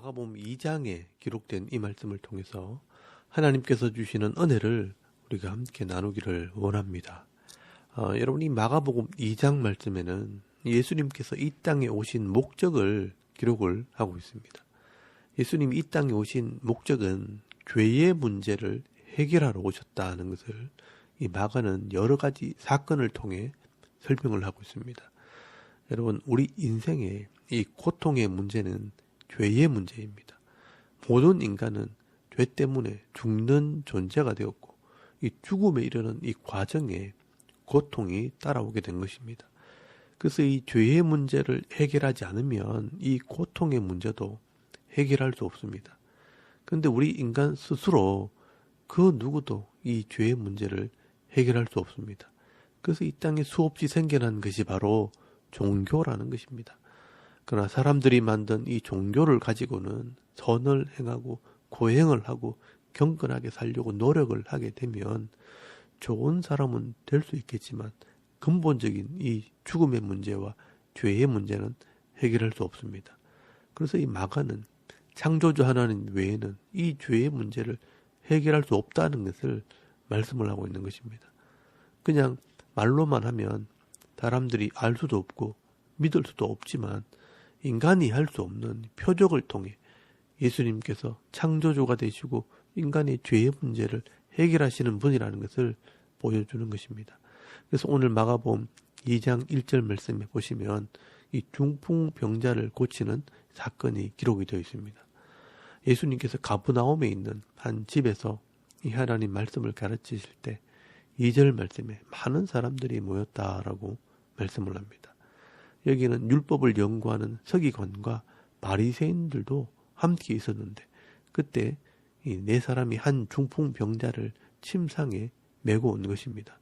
마가복음 2장에 기록된 이 말씀을 통해서 하나님께서 주시는 은혜를 우리가 함께 나누기를 원합니다. 여러분, 이 마가복음 2장 말씀에는 예수님께서 이 땅에 오신 목적을 기록을 하고 있습니다. 예수님이 이 땅에 오신 목적은 죄의 문제를 해결하러 오셨다는 것을 이 마가는 여러 가지 사건을 통해 설명을 하고 있습니다. 여러분, 우리 인생의 이 고통의 문제는 죄의 문제입니다. 모든 인간은 죄 때문에 죽는 존재가 되었고, 이 죽음에 이르는 이 과정에 고통이 따라오게 된 것입니다. 그래서 이 죄의 문제를 해결하지 않으면 이 고통의 문제도 해결할 수 없습니다. 그런데 우리 인간 스스로 그 누구도 이 죄의 문제를 해결할 수 없습니다. 그래서 이 땅에 수없이 생겨난 것이 바로 종교라는 것입니다. 그러나 사람들이 만든 이 종교를 가지고는 선을 행하고 고행을 하고 경건하게 살려고 노력을 하게 되면 좋은 사람은 될 수 있겠지만 근본적인 이 죽음의 문제와 죄의 문제는 해결할 수 없습니다. 그래서 이 마가는 창조주 하나님 외에는 이 죄의 문제를 해결할 수 없다는 것을 말씀을 하고 있는 것입니다. 그냥 말로만 하면 사람들이 알 수도 없고 믿을 수도 없지만 인간이 할 수 없는 표적을 통해 예수님께서 창조주가 되시고 인간의 죄의 문제를 해결하시는 분이라는 것을 보여주는 것입니다. 그래서 오늘 마가복음 2장 1절 말씀에 보시면 이 중풍병자를 고치는 사건이 기록이 되어 있습니다. 예수님께서 가브나움에 있는 한 집에서 이 하나님 말씀을 가르치실 때 2절 말씀에 많은 사람들이 모였다라고 말씀을 합니다. 여기는 율법을 연구하는 서기관과 바리새인들도 함께 있었는데 그때 이 네 사람이 한 중풍병자를 침상에 메고 온 것입니다.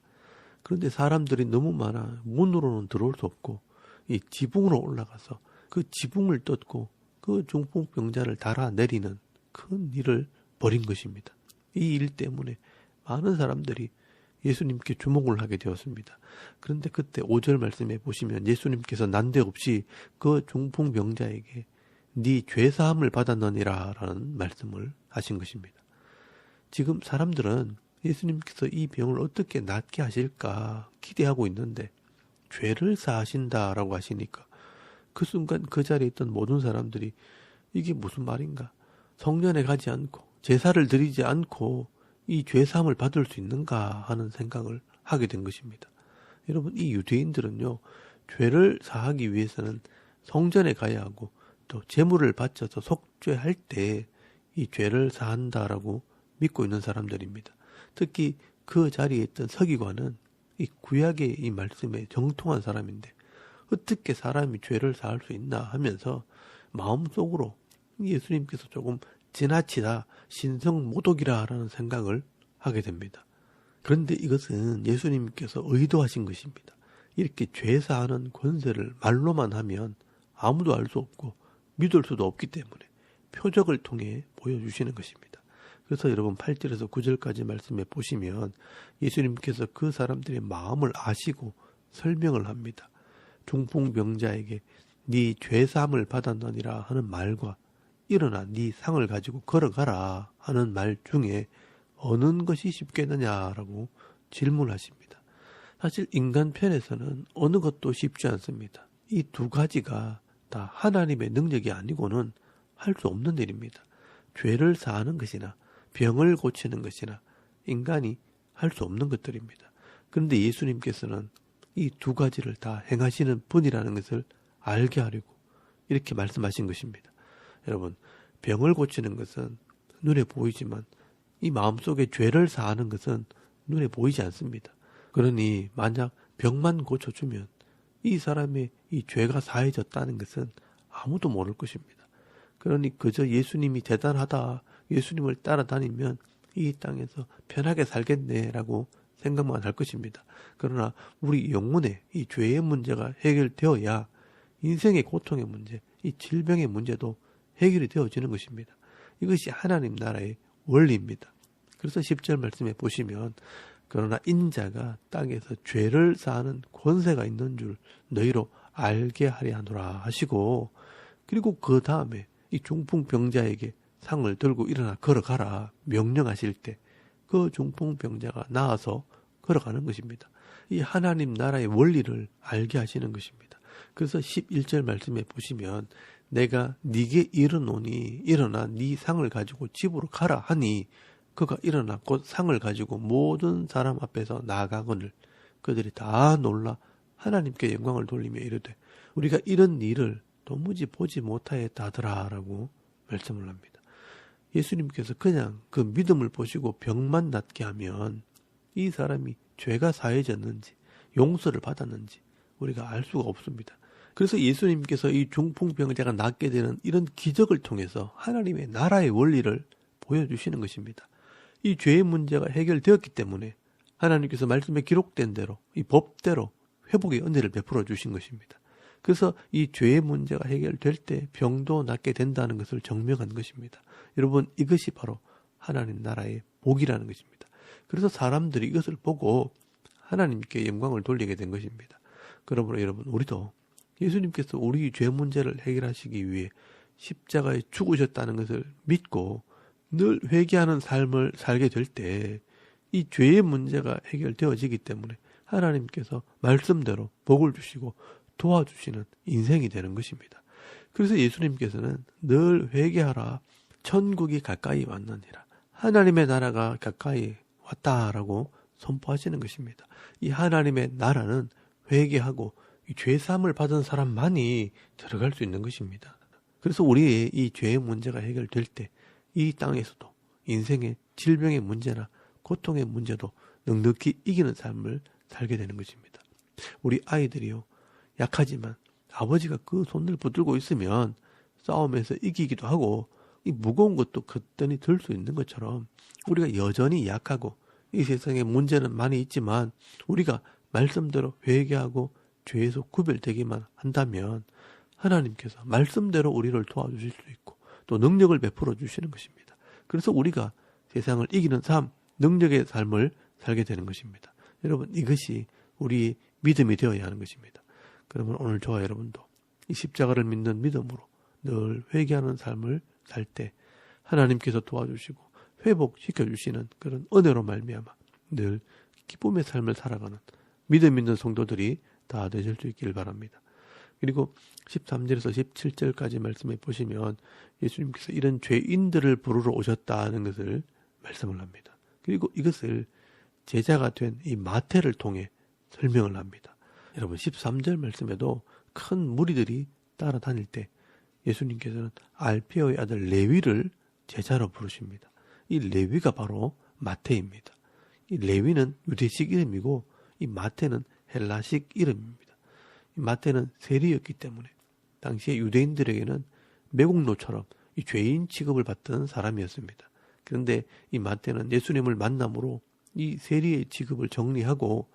그런데 사람들이 너무 많아 문으로는 들어올 수 없고 이 지붕으로 올라가서 그 지붕을 뜯고 그 중풍병자를 달아내리는 큰 일을 벌인 것입니다. 이 일 때문에 많은 사람들이 예수님께 주목을 하게 되었습니다. 그런데 그때 5절 말씀에 보시면 예수님께서 난데없이 그 중풍병자에게 네 죄사함을 받았느니라 라는 말씀을 하신 것입니다. 지금 사람들은 예수님께서 이 병을 어떻게 낫게 하실까 기대하고 있는데 죄를 사하신다라고 하시니까 그 순간 그 자리에 있던 모든 사람들이 이게 무슨 말인가? 성전에 가지 않고 제사를 드리지 않고 이 죄사함을 받을 수 있는가 하는 생각을 하게 된 것입니다. 여러분, 이 유대인들은요, 죄를 사하기 위해서는 성전에 가야 하고 또 제물을 바쳐서 속죄할 때 이 죄를 사한다라고 믿고 있는 사람들입니다. 특히 그 자리에 있던 서기관은 이 구약의 이 말씀에 정통한 사람인데 어떻게 사람이 죄를 사할 수 있나 하면서 마음속으로 예수님께서 조금 지나치다 신성모독이라는 생각을 하게 됩니다. 그런데 이것은 예수님께서 의도하신 것입니다. 이렇게 죄사하는 권세를 말로만 하면 아무도 알 수 없고 믿을 수도 없기 때문에 표적을 통해 보여주시는 것입니다. 그래서 여러분 8절에서 9절까지 말씀해 보시면 예수님께서 그 사람들의 마음을 아시고 설명을 합니다. 중풍병자에게 네 죄사함을 받았느니라 하는 말과 일어나 네 상을 가지고 걸어가라 하는 말 중에 어느 것이 쉽겠느냐라고 질문하십니다. 사실 인간 편에서는 어느 것도 쉽지 않습니다. 이 두 가지가 다 하나님의 능력이 아니고는 할 수 없는 일입니다. 죄를 사하는 것이나 병을 고치는 것이나 인간이 할 수 없는 것들입니다. 그런데 예수님께서는 이 두 가지를 다 행하시는 분이라는 것을 알게 하려고 이렇게 말씀하신 것입니다. 여러분, 병을 고치는 것은 눈에 보이지만 이 마음속에 죄를 사하는 것은 눈에 보이지 않습니다. 그러니 만약 병만 고쳐주면 이 사람의 이 죄가 사해졌다는 것은 아무도 모를 것입니다. 그러니 그저 예수님이 대단하다, 예수님을 따라다니면 이 땅에서 편하게 살겠네라고 생각만 할 것입니다. 그러나 우리 영혼의 이 죄의 문제가 해결되어야 인생의 고통의 문제, 이 질병의 문제도 해결이 되어지는 것입니다. 이것이 하나님 나라의 원리입니다. 그래서 10절 말씀에 보시면 그러나 인자가 땅에서 죄를 사하는 권세가 있는 줄 너희로 알게 하려 하노라 하시고 그리고 그 다음에 이 중풍병자에게 상을 들고 일어나 걸어가라 명령하실 때 그 중풍병자가 나아서 걸어가는 것입니다. 이 하나님 나라의 원리를 알게 하시는 것입니다. 그래서 11절 말씀에 보시면 내가 네게 이르노니 일어나 네 상을 가지고 집으로 가라 하니 그가 일어나 곧 상을 가지고 모든 사람 앞에서 나아가거늘 그들이 다 놀라 하나님께 영광을 돌리며 이르되 우리가 이런 일을 도무지 보지 못하였다더라라고 말씀을 합니다. 예수님께서 그냥 그 믿음을 보시고 병만 낫게 하면 이 사람이 죄가 사해졌는지 용서를 받았는지 우리가 알 수가 없습니다. 그래서 예수님께서 이 중풍병자가 낫게 되는 이런 기적을 통해서 하나님의 나라의 원리를 보여주시는 것입니다. 이 죄의 문제가 해결되었기 때문에 하나님께서 말씀에 기록된 대로 이 법대로 회복의 은혜를 베풀어 주신 것입니다. 그래서 이 죄의 문제가 해결될 때 병도 낫게 된다는 것을 증명한 것입니다. 여러분 이것이 바로 하나님 나라의 복이라는 것입니다. 그래서 사람들이 이것을 보고 하나님께 영광을 돌리게 된 것입니다. 그러므로 여러분 우리도 예수님께서 우리 죄 문제를 해결하시기 위해 십자가에 죽으셨다는 것을 믿고 늘 회개하는 삶을 살게 될 때 이 죄의 문제가 해결되어지기 때문에 하나님께서 말씀대로 복을 주시고 도와주시는 인생이 되는 것입니다. 그래서 예수님께서는 늘 회개하라 천국이 가까이 왔느니라 하나님의 나라가 가까이 왔다라고 선포하시는 것입니다. 이 하나님의 나라는 회개하고 죄사함을 받은 사람만이 들어갈 수 있는 것입니다. 그래서 우리의 이 죄의 문제가 해결될 때 이 땅에서도 인생의 질병의 문제나 고통의 문제도 넉넉히 이기는 삶을 살게 되는 것입니다. 우리 아이들이요 약하지만 아버지가 그 손을 붙들고 있으면 싸움에서 이기기도 하고 이 무거운 것도 거뜬히 들 수 있는 것처럼 우리가 여전히 약하고 이 세상에 문제는 많이 있지만 우리가 말씀대로 회개하고 죄에서 구별되기만 한다면 하나님께서 말씀대로 우리를 도와주실 수 있고 또 능력을 베풀어 주시는 것입니다. 그래서 우리가 세상을 이기는 삶, 능력의 삶을 살게 되는 것입니다. 여러분 이것이 우리 믿음이 되어야 하는 것입니다. 그러면 오늘 저와 여러분도 이 십자가를 믿는 믿음으로 늘 회개하는 삶을 살 때 하나님께서 도와주시고 회복시켜 주시는 그런 은혜로 말미암아 늘 기쁨의 삶을 살아가는 믿음 있는 성도들이 다 되실 수 있기를 바랍니다. 그리고 13절에서 17절까지 말씀해 보시면 예수님께서 이런 죄인들을 부르러 오셨다는 것을 말씀을 합니다. 그리고 이것을 제자가 된 이 마태를 통해 설명을 합니다. 여러분 13절 말씀에도 큰 무리들이 따라다닐 때 예수님께서는 알페오의 아들 레위를 제자로 부르십니다. 이 레위가 바로 마태입니다. 이 레위는 유대식 이름이고 이 마태는 헬라식 이름입니다. 이 마태는 세리였기 때문에 당시에 유대인들에게는 매국노처럼 이 죄인 취급을 받던 사람이었습니다. 그런데 이 마태는 예수님을 만남으로 이 세리의 취급을 정리하고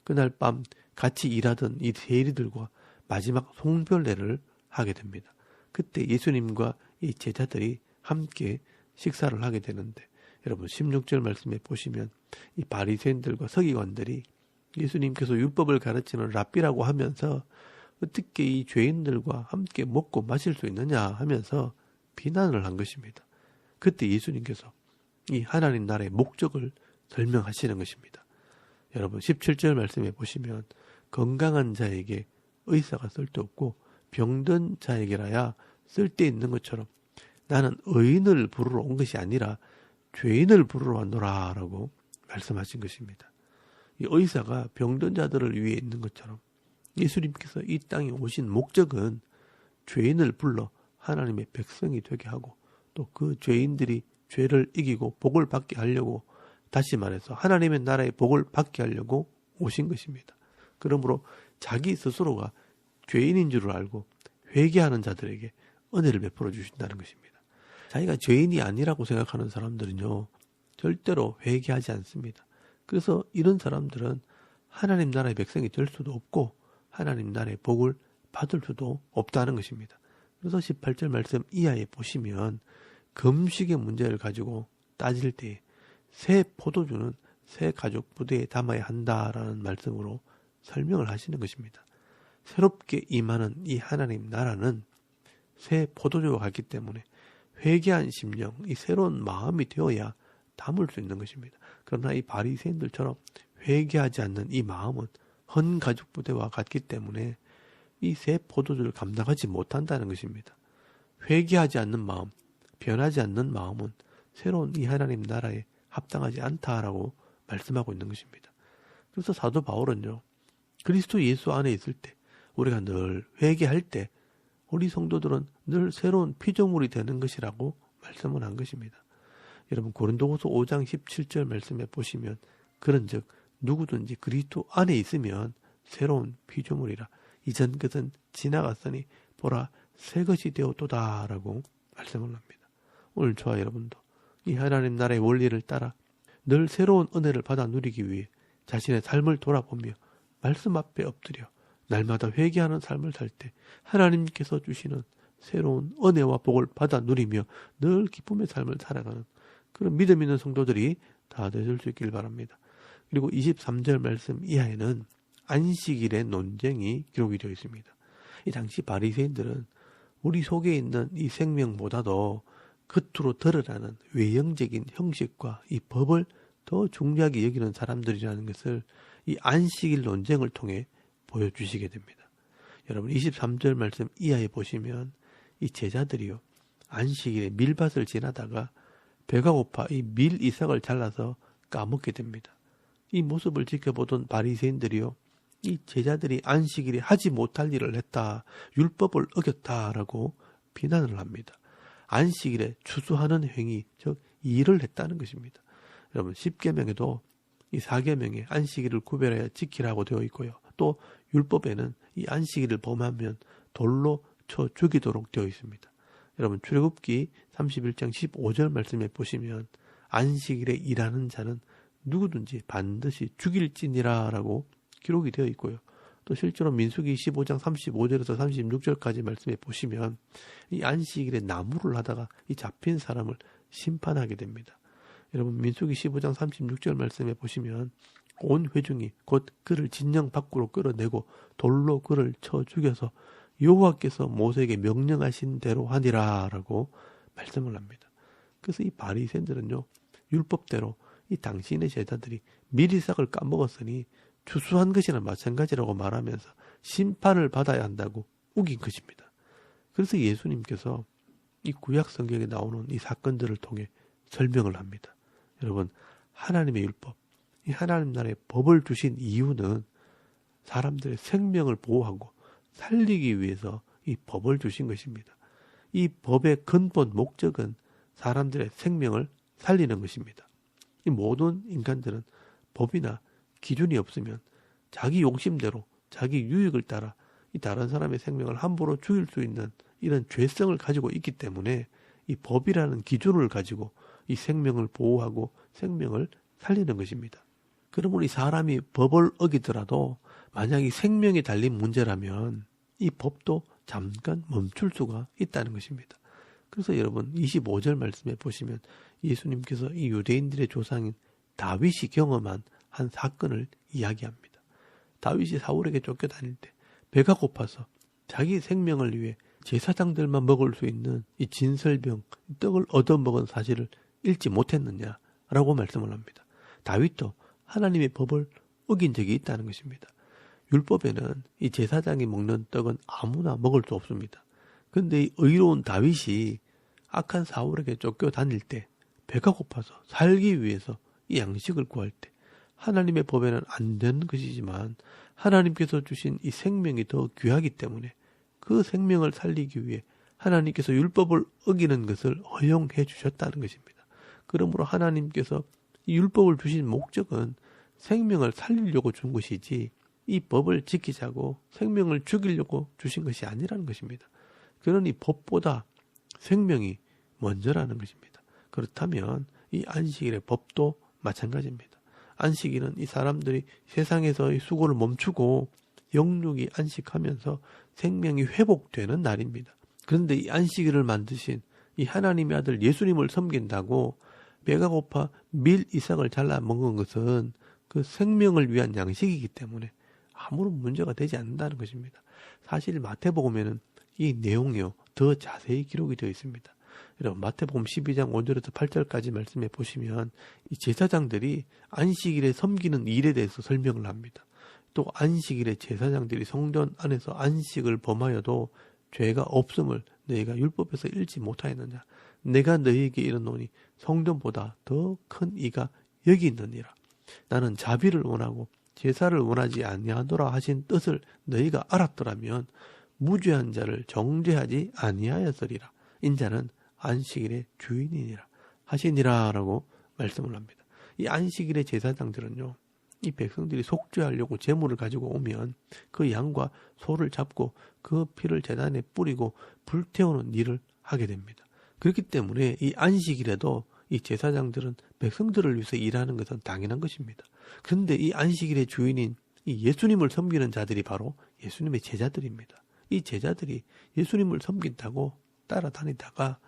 그날 밤 같이 일하던 이 세리들과 마지막 송별회를 하게 됩니다. 그때 예수님과 이 제자들이 함께 식사를 하게 되는데 여러분 16절 말씀에 보시면 이 바리새인들과 서기관들이 예수님께서 율법을 가르치는 랍비라고 하면서 어떻게 이 죄인들과 함께 먹고 마실 수 있느냐 하면서 비난을 한 것입니다. 그때 예수님께서 이 하나님 나라의 목적을 설명하시는 것입니다. 여러분 17절 말씀에 보시면 건강한 자에게 의사가 쓸데없고 병든 자에게라야 쓸데있는 것처럼 나는 의인을 부르러 온 것이 아니라 죄인을 부르러 왔노라 라고 말씀하신 것입니다. 이 의사가 병든 자들을 위해 있는 것처럼 예수님께서 이 땅에 오신 목적은 죄인을 불러 하나님의 백성이 되게 하고 또 그 죄인들이 죄를 이기고 복을 받게 하려고 다시 말해서 하나님의 나라의 복을 받게 하려고 오신 것입니다. 그러므로 자기 스스로가 죄인인 줄 알고 회개하는 자들에게 은혜를 베풀어 주신다는 것입니다. 자기가 죄인이 아니라고 생각하는 사람들은요 절대로 회개하지 않습니다. 그래서 이런 사람들은 하나님 나라의 백성이 될 수도 없고 하나님 나라의 복을 받을 수도 없다는 것입니다. 그래서 18절 말씀 이하에 보시면 금식의 문제를 가지고 따질 때 새 포도주는 새 가죽 부대에 담아야 한다라는 말씀으로 설명을 하시는 것입니다. 새롭게 임하는 이 하나님 나라는 새 포도주와 같기 때문에 회개한 심령, 이 새로운 마음이 되어야 담을 수 있는 것입니다. 그러나 이 바리새인들처럼 회개하지 않는 이 마음은 헌 가죽 부대와 같기 때문에 이 새 포도주를 감당하지 못한다는 것입니다. 회개하지 않는 마음, 변하지 않는 마음은 새로운 이 하나님 나라에 합당하지 않다라고 말씀하고 있는 것입니다. 그래서 사도 바울은요, 그리스도 예수 안에 있을 때, 우리가 늘 회개할 때 우리 성도들은 늘 새로운 피조물이 되는 것이라고 말씀을 한 것입니다. 여러분 고린도후서 5장 17절 말씀에 보시면 그런즉 누구든지 그리스도 안에 있으면 새로운 피조물이라 이전 것은 지나갔으니 보라 새 것이 되었도다라고 말씀을 합니다. 오늘 저와 여러분도 이 하나님 나라의 원리를 따라 늘 새로운 은혜를 받아 누리기 위해 자신의 삶을 돌아보며 말씀 앞에 엎드려 날마다 회개하는 삶을 살 때 하나님께서 주시는 새로운 은혜와 복을 받아 누리며 늘 기쁨의 삶을 살아가는 그런 믿음 있는 성도들이 다 되실 수 있길 바랍니다. 그리고 23절 말씀 이하에는 안식일의 논쟁이 기록이 되어 있습니다. 이 당시 바리새인들은 우리 속에 있는 이 생명보다도 겉으로 드러나는 외형적인 형식과 이 법을 더 중요하게 여기는 사람들이라는 것을 이 안식일 논쟁을 통해 보여주시게 됩니다. 여러분 23절 말씀 이하에 보시면 이 제자들이요 안식일에 밀밭을 지나다가 배가 고파 이 밀 이삭을 잘라서 까먹게 됩니다. 이 모습을 지켜보던 바리새인들이요 이 제자들이 안식일에 하지 못할 일을 했다, 율법을 어겼다라고 비난을 합니다. 안식일에 추수하는 행위, 즉 일을 했다는 것입니다. 여러분 10계명에도 이 4계명에 안식일을 구별하여 지키라고 되어 있고요. 또 율법에는 이 안식일을 범하면 돌로 쳐 죽이도록 되어 있습니다. 여러분 출애굽기 31장 15절 말씀에 보시면 안식일에 일하는 자는 누구든지 반드시 죽일지니라 라고 기록이 되어 있고요. 또 실제로 민수기 15장 35절에서 36절까지 말씀에 보시면 이 안식일에 나무를 하다가 이 잡힌 사람을 심판하게 됩니다. 여러분 민수기 15장 36절 말씀에 보시면 온 회중이 곧 그를 진영 밖으로 끌어내고 돌로 그를 쳐 죽여서 여호와께서 모세에게 명령하신 대로 하니라 라고 말씀을 합니다. 그래서 이 바리새인들은요 율법대로 이 당신의 제자들이 밀이삭을 까먹었으니 추수한 것이나 마찬가지라고 말하면서 심판을 받아야 한다고 우긴 것입니다. 그래서 예수님께서 이 구약 성경에 나오는 이 사건들을 통해 설명을 합니다. 여러분 하나님의 율법, 이 하나님 나라의 법을 주신 이유는 사람들의 생명을 보호하고 살리기 위해서 이 법을 주신 것입니다. 이 법의 근본 목적은 사람들의 생명을 살리는 것입니다. 이 모든 인간들은 법이나 기준이 없으면 자기 욕심대로 자기 유익을 따라 이 다른 사람의 생명을 함부로 죽일 수 있는 이런 죄성을 가지고 있기 때문에 이 법이라는 기준을 가지고 이 생명을 보호하고 생명을 살리는 것입니다. 그러면 이 사람이 법을 어기더라도 만약 이 생명이 달린 문제라면 이 법도 잠깐 멈출 수가 있다는 것입니다. 그래서 여러분 25절 말씀에 보시면 예수님께서 이 유대인들의 조상인 다윗이 경험한 한 사건을 이야기합니다. 다윗이 사울에게 쫓겨다닐 때 배가 고파서 자기 생명을 위해 제사장들만 먹을 수 있는 이 진설병 떡을 얻어먹은 사실을 읽지 못했느냐라고 말씀을 합니다. 다윗도 하나님의 법을 어긴 적이 있다는 것입니다. 율법에는 이 제사장이 먹는 떡은 아무나 먹을 수 없습니다. 그런데 이 의로운 다윗이 악한 사울에게 쫓겨다닐 때 배가 고파서 살기 위해서 이 양식을 구할 때 하나님의 법에는 안 되는 것이지만 하나님께서 주신 이 생명이 더 귀하기 때문에 그 생명을 살리기 위해 하나님께서 율법을 어기는 것을 허용해 주셨다는 것입니다. 그러므로 하나님께서 이 율법을 주신 목적은 생명을 살리려고 준 것이지 이 법을 지키자고 생명을 죽이려고 주신 것이 아니라는 것입니다. 그러니 법보다 생명이 먼저라는 것입니다. 그렇다면 이 안식일의 법도 마찬가지입니다. 안식일은 이 사람들이 세상에서의 수고를 멈추고 영육이 안식하면서 생명이 회복되는 날입니다. 그런데 이 안식일을 만드신 이 하나님의 아들 예수님을 섬긴다고 배가 고파 밀 이삭을 잘라 먹은 것은 그 생명을 위한 양식이기 때문에 아무런 문제가 되지 않는다는 것입니다. 사실 마태복음에는 이 내용이요 더 자세히 기록이 되어 있습니다. 여러분 마태복음 12장 5절에서 8절까지 말씀해 보시면 이 제사장들이 안식일에 섬기는 일에 대해서 설명을 합니다. 또 안식일에 제사장들이 성전 안에서 안식을 범하여도 죄가 없음을 너희가 율법에서 읽지 못하였느냐. 내가 너희에게 이르노니 성전보다 더 큰 이가 여기 있느니라. 나는 자비를 원하고 제사를 원하지 아니하노라 하신 뜻을 너희가 알았더라면 무죄한 자를 정죄하지 아니하였으리라. 인자는 안식일의 주인이니라 하시니라라고 말씀을 합니다. 이 안식일의 제사장들은요, 이 백성들이 속죄하려고 제물을 가지고 오면 그 양과 소를 잡고 그 피를 제단에 뿌리고 불태우는 일을 하게 됩니다. 그렇기 때문에 이 안식일에도 이 제사장들은 백성들을 위해서 일하는 것은 당연한 것입니다. 그런데 이 안식일의 주인인 이 예수님을 섬기는 자들이 바로 예수님의 제자들입니다. 이 제자들이 예수님을 섬긴다고 따라다니다가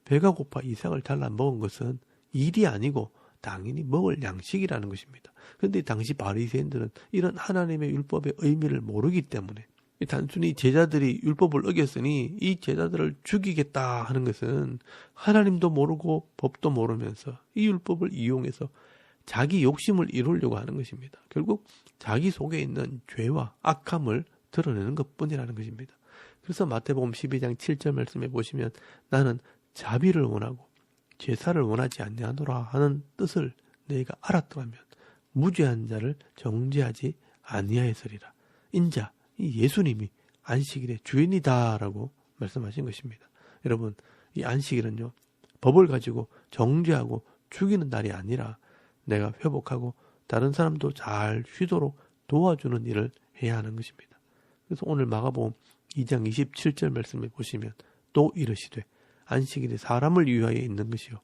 배가 고파 이삭을 잘라 먹은 것은 일이 아니고 당연히 먹을 양식이라는 것입니다. 그런데 당시 바리새인들은 이런 하나님의 율법의 의미를 모르기 때문에 단순히 제자들이 율법을 어겼으니 이 제자들을 죽이겠다 하는 것은 하나님도 모르고 법도 모르면서 이 율법을 이용해서 자기 욕심을 이루려고 하는 것입니다. 결국 자기 속에 있는 죄와 악함을 드러내는 것뿐이라는 것입니다. 그래서 마태복음 12장 7절 말씀에 보시면 나는 자비를 원하고 제사를 원하지 아니하노라 하는 뜻을 너희가 알았더라면 무죄한 자를 정죄하지 아니하였으리라. 인자 이 예수님이 안식일의 주인이다라고 말씀하신 것입니다. 여러분 이 안식일은요 법을 가지고 정죄하고 죽이는 날이 아니라 내가 회복하고 다른 사람도 잘 쉬도록 도와주는 일을 해야 하는 것입니다. 그래서 오늘 마가복음 2장 27절 말씀을 보시면 또 이르시되 안식일이 사람을 위하여 있는 것이요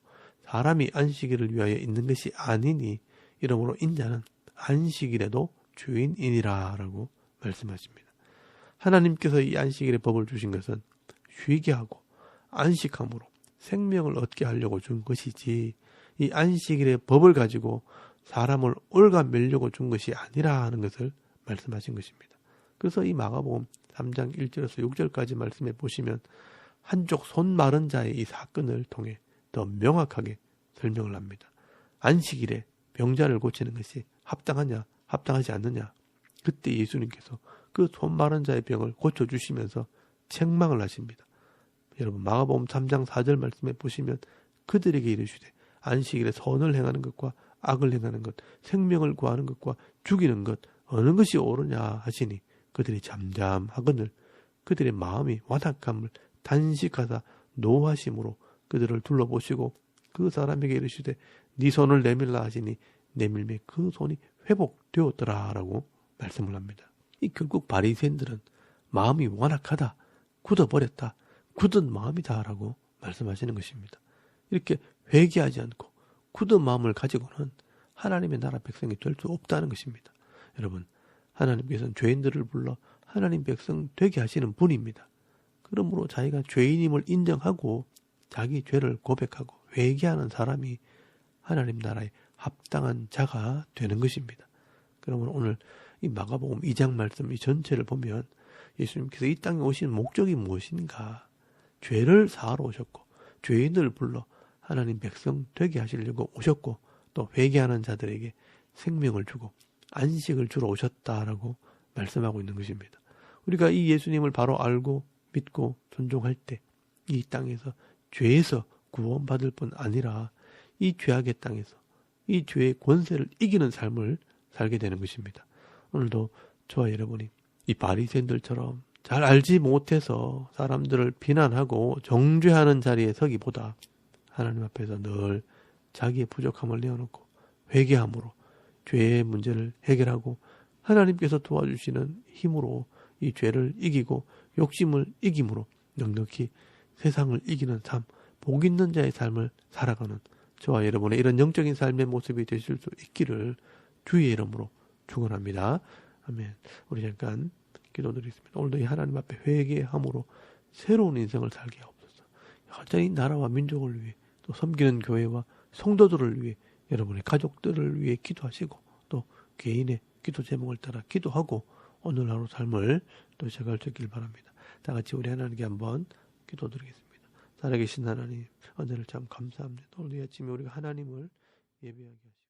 사람이 안식일을 위하여 있는 것이 아니니 이러므로 인자는 안식일에도 주인이니라 라고 말씀하십니다. 하나님께서 이 안식일의 법을 주신 것은 쉬게 하고 안식함으로 생명을 얻게 하려고 준 것이지 이 안식일의 법을 가지고 사람을 올가매려고 준 것이 아니라 하는 것을 말씀하신 것입니다. 그래서 이 마가복음 3장 1절에서 6절까지 말씀해 보시면 한쪽 손 마른 자의 이 사건을 통해 더 명확하게 설명을 합니다. 안식일에 병자를 고치는 것이 합당하냐 합당하지 않느냐. 그때 예수님께서 그 손 마른 자의 병을 고쳐주시면서 책망을 하십니다. 여러분 마가복음 3장 4절 말씀에 보시면 그들에게 이르시되 안식일에 선을 행하는 것과 악을 행하는 것 생명을 구하는 것과 죽이는 것 어느 것이 옳으냐 하시니 그들이 잠잠하거늘 그들의 마음이 완악함을 단식하다 노하심으로 그들을 둘러보시고 그 사람에게 이르시되 네 손을 내밀라 하시니 내밀매 그 손이 회복되었더라 라고 말씀을 합니다. 이 결국 바리새인들은 마음이 완악하다 굳어버렸다 굳은 마음이다 라고 말씀하시는 것입니다. 이렇게 회개하지 않고 굳은 마음을 가지고는 하나님의 나라 백성이 될 수 없다는 것입니다. 여러분 하나님께서는 죄인들을 불러 하나님 백성 되게 하시는 분입니다. 그러므로 자기가 죄인임을 인정하고 자기 죄를 고백하고 회개하는 사람이 하나님 나라에 합당한 자가 되는 것입니다. 그러면 오늘 이 마가복음 2장 말씀 이 전체를 보면 예수님께서 이 땅에 오신 목적이 무엇인가? 죄를 사하러 오셨고 죄인들을 불러 하나님 백성 되게 하시려고 오셨고 또 회개하는 자들에게 생명을 주고 안식을 주러 오셨다라고 말씀하고 있는 것입니다. 우리가 이 예수님을 바로 알고 믿고 존중할 때 이 땅에서 죄에서 구원받을 뿐 아니라 이 죄악의 땅에서 이 죄의 권세를 이기는 삶을 살게 되는 것입니다. 오늘도 저와 여러분이 이 바리새인들처럼 잘 알지 못해서 사람들을 비난하고 정죄하는 자리에 서기보다 하나님 앞에서 늘 자기의 부족함을 내어놓고 회개함으로 죄의 문제를 해결하고 하나님께서 도와주시는 힘으로 이 죄를 이기고 욕심을 이김으로 넉넉히 세상을 이기는 삶, 복 있는 자의 삶을 살아가는 저와 여러분의 이런 영적인 삶의 모습이 되실 수 있기를 주의 이름으로 축원합니다. 아멘. 우리 잠깐 기도드리겠습니다. 오늘도 이 하나님 앞에 회개함으로 새로운 인생을 살게 하옵소서. 여전히 나라와 민족을 위해 또 섬기는 교회와 성도들을 위해 여러분의 가족들을 위해 기도하시고 또 개인의 기도 제목을 따라 기도하고 오늘 하루 삶을 또 시작할 수 있길 바랍니다. 다 같이 우리 하나님께 한번 기도드리겠습니다. 살아계신 하나님, 은혜를 참 감사합니다. 오늘 이 아침에 우리가 하나님을 예배하게 하시고